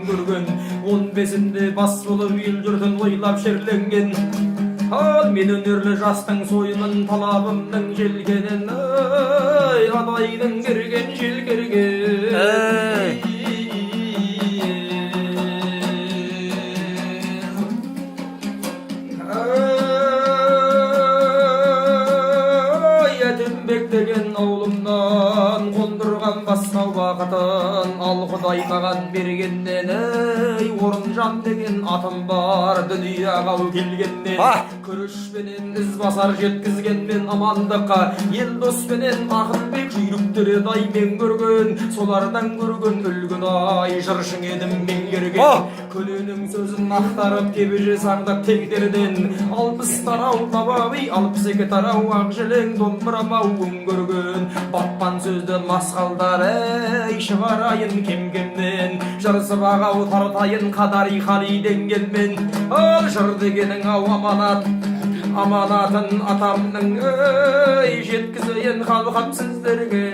көрген 15-інде бас болып ел жұртын ойлап шерленген ал мен өнерлі жастың сойылын талабымның желкенін адайдың керген желкерген Әтімбек деген ауылымнан қондырған басқа уақытын ал Құдай маған бергеннен Орынжан деген атым бар дүнияға келгеннен күрішпенен із басар жеткізгенмен амандыққа ел доспенен Ақылбек жүйріктері даймен көрген солардан көрген үлгін ай жыршың едім меңгерген көленің сөзін ақтарып кебеже саңдап теңдерден 60 тарау табаби 62 тарау ақ желең домбырамау көрген батпан сөзді масқалдар шығарайын кем-кемнен жырсып ағау тартайын қадари қали денгенмен ал жыр дегенің ау аманатын атамның жеткізейін халқым сіздерге